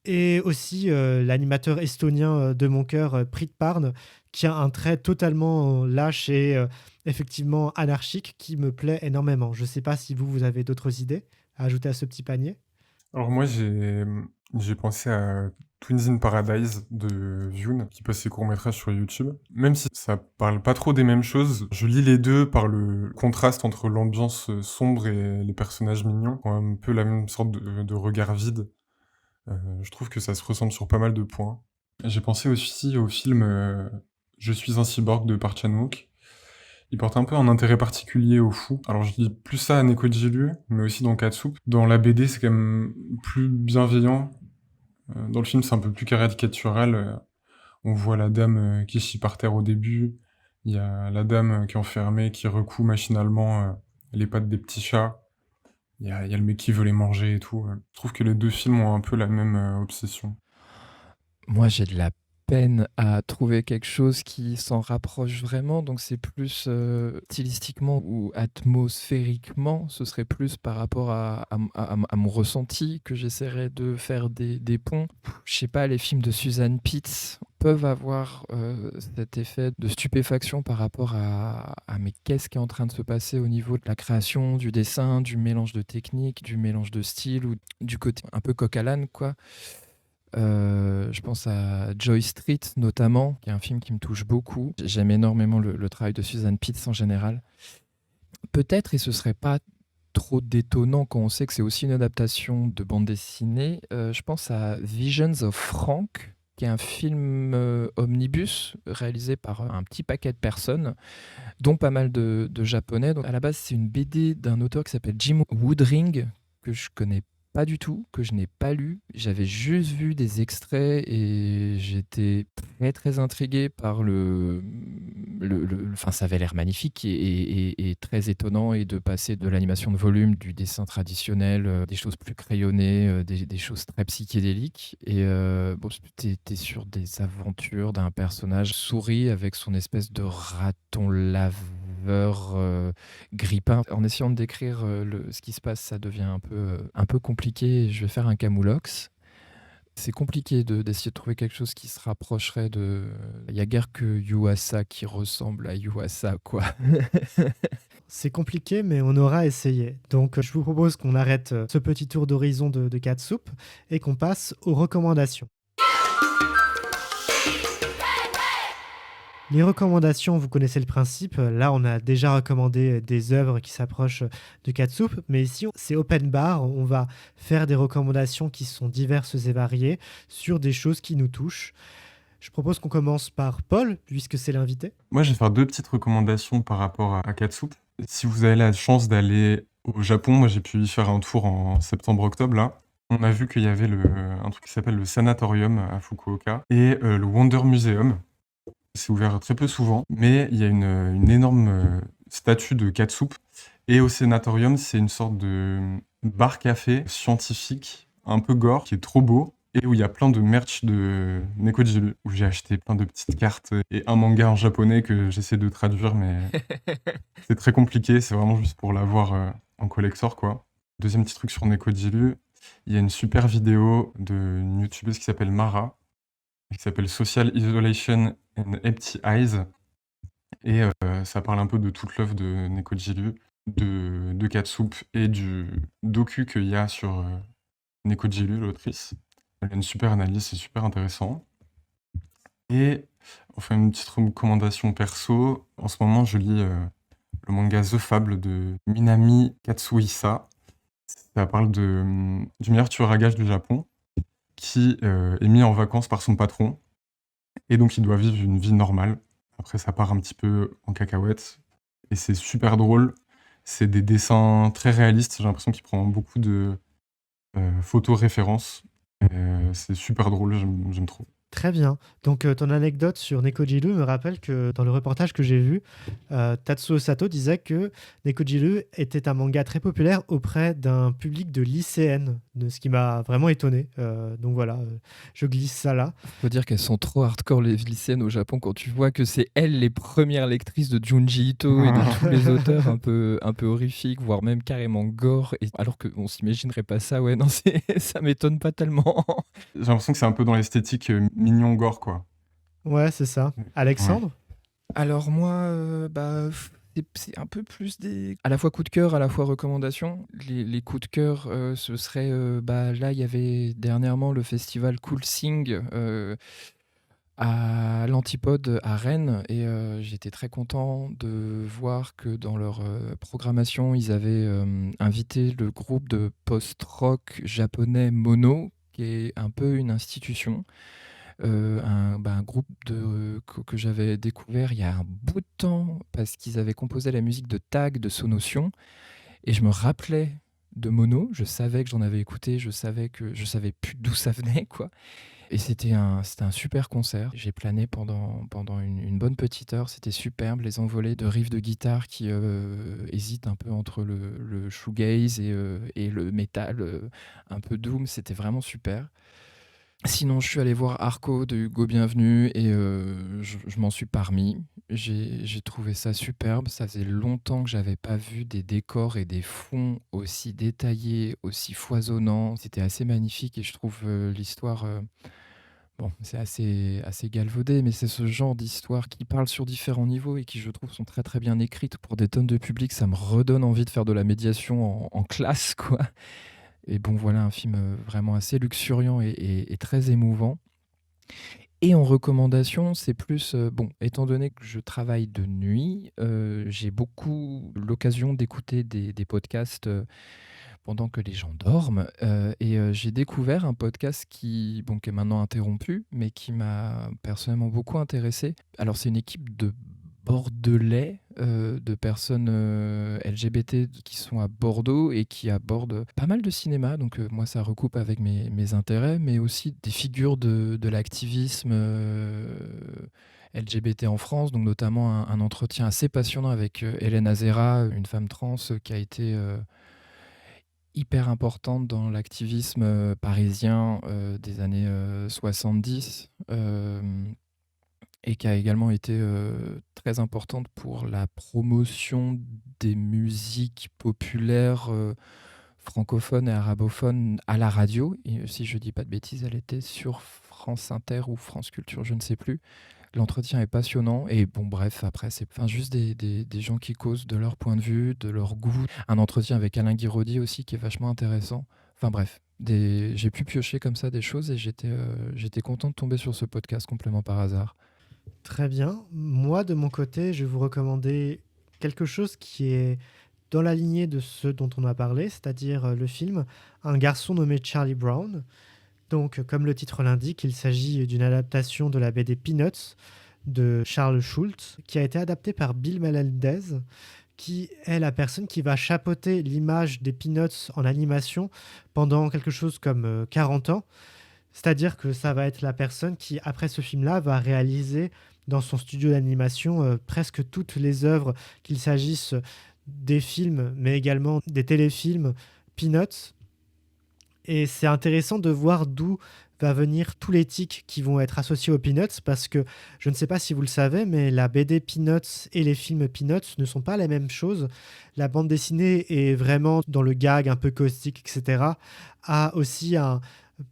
Et aussi l'animateur estonien de mon cœur, Prit Parn, qui a un trait totalement lâche et effectivement anarchique qui me plaît énormément. Je ne sais pas si vous avez d'autres idées à ajouter à ce petit panier. Alors moi, j'ai pensé à Twins in Paradise de Vyun, qui passe ses courts-métrages sur YouTube. Même si ça parle pas trop des mêmes choses, je lis les deux par le contraste entre l'ambiance sombre et les personnages mignons, qui ont un peu la même sorte de regard vide. Je trouve que ça se ressemble sur pas mal de points. J'ai pensé aussi au film Je suis un cyborg de Park Chan-wook. Il porte un peu un intérêt particulier au fou. Alors je dis plus ça à Nekojiru, mais aussi dans Katsup. Dans la BD, c'est quand même plus bienveillant. Dans le film, c'est un peu plus caricatural. On voit la dame qui chie par terre au début. Il y a la dame qui est enfermée, qui recoue machinalement les pattes des petits chats. Il y a le mec qui veut les manger et tout. Je trouve que les deux films ont un peu la même obsession. Moi, j'ai de la peine à trouver quelque chose qui s'en rapproche vraiment, donc c'est plus stylistiquement ou atmosphériquement, ce serait plus par rapport à mon ressenti que j'essaierais de faire des ponts. Je sais pas, les films de Suzanne Pitts peuvent avoir cet effet de stupéfaction par rapport à mais qu'est-ce qui est en train de se passer au niveau de la création, du dessin, du mélange de techniques, du mélange de styles ou du côté un peu coq à l'âne, quoi. Je pense à Joy Street notamment, qui est un film qui me touche beaucoup. J'aime énormément le travail de Suzanne Pitts en général. Peut-être, et ce serait pas trop détonnant quand on sait que c'est aussi une adaptation de bande dessinée, je pense à Visions of Frank, qui est un film omnibus réalisé par un petit paquet de personnes, dont pas mal de japonais. Donc, à la base, c'est une BD d'un auteur qui s'appelle Jim Woodring, que je connais pas du tout, que je n'ai pas lu. J'avais juste vu des extraits et j'étais très très intrigué par enfin, ça avait l'air magnifique et très étonnant et de passer de l'animation de volume, du dessin traditionnel, des choses plus crayonnées, des choses très psychédéliques. Et bon, t'es sur des aventures d'un personnage souris avec son espèce de raton laveur grippin. En essayant de décrire ce qui se passe, ça devient un peu compliqué. Je vais faire un camoulox. C'est compliqué d'essayer de trouver quelque chose qui se rapprocherait de... Il n'y a guère que Yuasa qui ressemble à Yuasa, quoi. C'est compliqué, mais on aura essayé. Donc, je vous propose qu'on arrête ce petit tour d'horizon de Catsup et qu'on passe aux recommandations. Les recommandations, vous connaissez le principe. Là, on a déjà recommandé des œuvres qui s'approchent de Catsup, mais ici, c'est open bar. On va faire des recommandations qui sont diverses et variées sur des choses qui nous touchent. Je propose qu'on commence par Paul, puisque c'est l'invité. Moi, je vais faire deux petites recommandations par rapport à Catsup. Si vous avez la chance d'aller au Japon, moi j'ai pu y faire un tour en septembre-octobre là. On a vu qu'il y avait un truc qui s'appelle le Sanatorium à Fukuoka et le Wonder Museum. C'est ouvert très peu souvent, mais il y a une énorme statue de Catsup. Et au Sanatorium, c'est une sorte de bar-café scientifique, un peu gore, qui est trop beau, et où il y a plein de merch de Nekojiru, où j'ai acheté plein de petites cartes et un manga en japonais que j'essaie de traduire, mais c'est très compliqué, c'est vraiment juste pour l'avoir en collector, quoi. Deuxième petit truc sur Nekojiru, il y a une super vidéo d'une youtubeuse qui s'appelle Mara, qui s'appelle Social Isolation and Empty Eyes. Et ça parle un peu de toute l'œuvre de Nekojiru, de Catsup et du docu qu'il y a sur Nekojiru, l'autrice. Elle a une super analyse, c'est super intéressant. Et enfin, une petite recommandation perso. En ce moment, je lis le manga The Fable de Minami Katsuhisa. Ça parle du meilleur tueur à gages du Japon qui est mis en vacances par son patron. Et donc, il doit vivre une vie normale. Après, ça part un petit peu en cacahuète. Et c'est super drôle. C'est des dessins très réalistes. J'ai l'impression qu'il prend beaucoup de photos références. C'est super drôle, j'aime trop. Très bien. Donc, ton anecdote sur Nekojiru me rappelle que dans le reportage que j'ai vu, Tatsuo Sato disait que Nekojiru était un manga très populaire auprès d'un public de lycéennes, ce qui m'a vraiment étonné. Donc voilà, je glisse ça là. Faut dire qu'elles sont trop hardcore les lycéennes au Japon quand tu vois que c'est elles les premières lectrices de Junji Ito et de tous les auteurs un peu horrifiques, voire même carrément gore. Et alors qu'on s'imaginerait pas ça, ouais, non, ça m'étonne pas tellement. J'ai l'impression que c'est un peu dans l'esthétique mignon gore, quoi. Ouais, c'est ça. Alexandre? Alors moi, c'est un peu plus à la fois coup de cœur, à la fois recommandation. Les coups de cœur, ce serait, là, il y avait dernièrement le festival Cool Sing à l'Antipode à Rennes et j'étais très content de voir que dans leur programmation, ils avaient invité le groupe de post-rock japonais Mono, qui est un peu une institution. Un groupe que j'avais découvert il y a un bout de temps parce qu'ils avaient composé la musique de Tag de Sonotion et je me rappelais de Mono, je savais que j'en avais écouté, je savais plus d'où ça venait, quoi. Et c'était un super concert. J'ai plané pendant une bonne petite heure, c'était superbe, les envolées de riffs de guitare qui hésitent un peu entre le shoegaze et le métal un peu doom, c'était vraiment super. Sinon, je suis allé voir Arco de Hugo Bienvenu et je m'en suis pas remis. J'ai trouvé ça superbe. Ça faisait longtemps que j'avais pas vu des décors et des fonds aussi détaillés, aussi foisonnants. C'était assez magnifique et je trouve l'histoire... bon, c'est assez galvaudé, mais c'est ce genre d'histoire qui parle sur différents niveaux et qui, je trouve, sont très très bien écrites pour des tonnes de public. Ça me redonne envie de faire de la médiation en classe, quoi. Et bon, voilà un film vraiment assez luxuriant et très émouvant. Et en recommandation, c'est plus, étant donné que je travaille de nuit, j'ai beaucoup l'occasion d'écouter des podcasts pendant que les gens dorment. Et j'ai découvert un podcast qui est maintenant interrompu, mais qui m'a personnellement beaucoup intéressé. Alors, c'est une équipe de bordelais de personnes LGBT qui sont à Bordeaux et qui abordent pas mal de cinéma. Donc moi, ça recoupe avec mes intérêts, mais aussi des figures de l'activisme LGBT en France, donc notamment un entretien assez passionnant avec Hélène Azera, une femme trans qui a été hyper importante dans l'activisme parisien des années 70 et qui a également été très importante pour la promotion des musiques populaires francophones et arabophones à la radio. Et, si je dis pas de bêtises, elle était sur France Inter ou France Culture, je ne sais plus. L'entretien est passionnant et bon, bref, après, c'est juste des gens qui causent de leur point de vue, de leur goût. Un entretien avec Alain Guiraudy aussi qui est vachement intéressant. Enfin bref, j'ai pu piocher comme ça des choses et j'étais content de tomber sur ce podcast complètement par hasard. Très bien. Moi, de mon côté, je vais vous recommander quelque chose qui est dans la lignée de ce dont on a parlé, c'est-à-dire le film Un garçon nommé Charlie Brown. Donc, comme le titre l'indique, il s'agit d'une adaptation de la BD Peanuts de Charles Schulz, qui a été adaptée par Bill Melendez, qui est la personne qui va chapeauter l'image des Peanuts en animation pendant quelque chose comme 40 ans. C'est-à-dire que ça va être la personne qui, après ce film-là, va réaliser dans son studio d'animation presque toutes les œuvres, qu'il s'agisse des films, mais également des téléfilms Peanuts. Et c'est intéressant de voir d'où va venir tous les tics qui vont être associés aux Peanuts, parce que je ne sais pas si vous le savez, mais la BD Peanuts et les films Peanuts ne sont pas les mêmes choses. La bande dessinée est vraiment dans le gag un peu caustique, etc. A aussi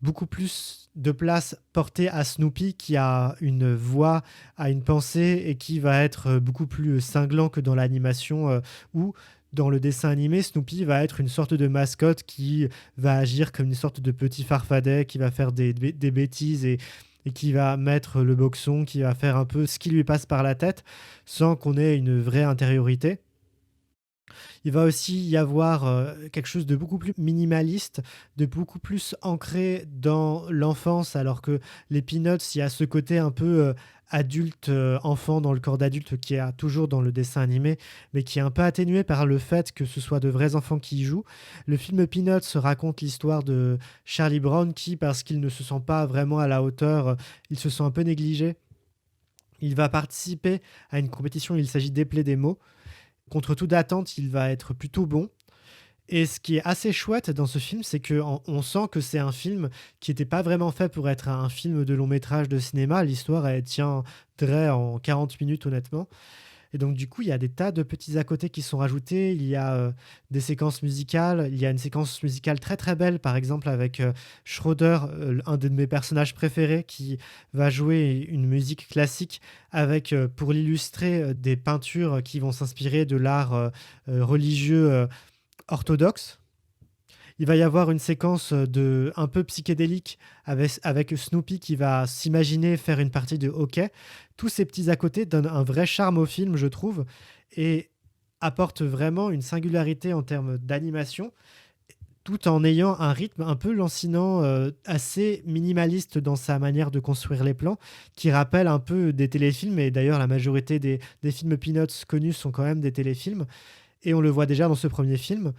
beaucoup plus de place portée à Snoopy, qui a une voix, a une pensée et qui va être beaucoup plus cinglant que dans l'animation où dans le dessin animé, Snoopy va être une sorte de mascotte qui va agir comme une sorte de petit farfadet, qui va faire des bêtises et qui va mettre le boxon, qui va faire un peu ce qui lui passe par la tête sans qu'on ait une vraie intériorité. Il va aussi y avoir quelque chose de beaucoup plus minimaliste, de beaucoup plus ancré dans l'enfance, alors que les Peanuts, il y a ce côté un peu adulte, enfant dans le corps d'adulte qui est toujours dans le dessin animé, mais qui est un peu atténué par le fait que ce soit de vrais enfants qui y jouent. Le film Peanuts raconte l'histoire de Charlie Brown qui, parce qu'il ne se sent pas vraiment à la hauteur, il se sent un peu négligé. Il va participer à une compétition, il s'agit d'épeler des mots. Contre toute attente, il va être plutôt bon. Et ce qui est assez chouette dans ce film, c'est qu'on sent que c'est un film qui n'était pas vraiment fait pour être un film de long métrage de cinéma. L'histoire, elle tiendrait en 40 minutes, honnêtement. Et donc, du coup, il y a des tas de petits à côté qui sont rajoutés. Il y a des séquences musicales. Il y a une séquence musicale très, très belle, par exemple, avec Schroeder, un de mes personnages préférés, qui va jouer une musique classique avec, pour l'illustrer, des peintures qui vont s'inspirer de l'art religieux orthodoxe. Il va y avoir une séquence un peu psychédélique avec Snoopy qui va s'imaginer faire une partie de hockey. Tous ces petits à côté donnent un vrai charme au film, je trouve, et apportent vraiment une singularité en termes d'animation, tout en ayant un rythme un peu lancinant, assez minimaliste dans sa manière de construire les plans, qui rappelle un peu des téléfilms. Et d'ailleurs, la majorité des films Peanuts connus sont quand même des téléfilms. Et on le voit déjà dans ce premier film.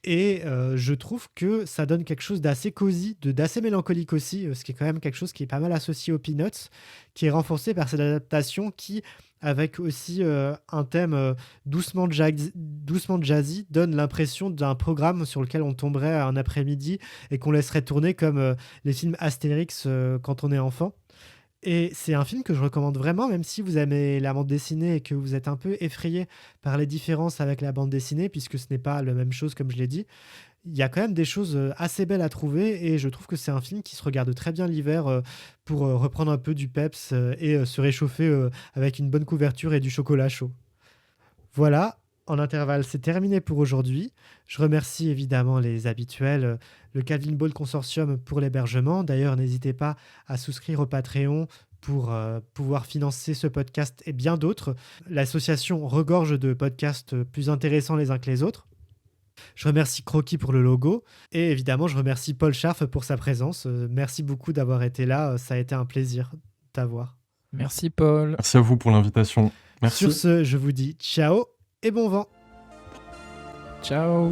Et je trouve que ça donne quelque chose d'assez cosy, d'assez mélancolique aussi, ce qui est quand même quelque chose qui est pas mal associé aux Peanuts, qui est renforcé par cette adaptation qui, avec aussi un thème doucement jazzy, donne l'impression d'un programme sur lequel on tomberait un après-midi et qu'on laisserait tourner comme les films Astérix quand on est enfant. Et c'est un film que je recommande vraiment, même si vous aimez la bande dessinée et que vous êtes un peu effrayé par les différences avec la bande dessinée, puisque ce n'est pas la même chose, comme je l'ai dit. Il y a quand même des choses assez belles à trouver et je trouve que c'est un film qui se regarde très bien l'hiver pour reprendre un peu du peps et se réchauffer avec une bonne couverture et du chocolat chaud. Voilà, en intervalle, c'est terminé pour aujourd'hui. Je remercie évidemment les habituels, le Calvin Ball Consortium pour l'hébergement. D'ailleurs, n'hésitez pas à souscrire au Patreon pour pouvoir financer ce podcast et bien d'autres. L'association regorge de podcasts plus intéressants les uns que les autres. Je remercie Croquis pour le logo et évidemment, je remercie Paul Scharf pour sa présence. Merci beaucoup d'avoir été là. Ça a été un plaisir d'avoir. Merci Paul. Merci à vous pour l'invitation. Merci. Sur ce, je vous dis ciao et bon vent. Ciao.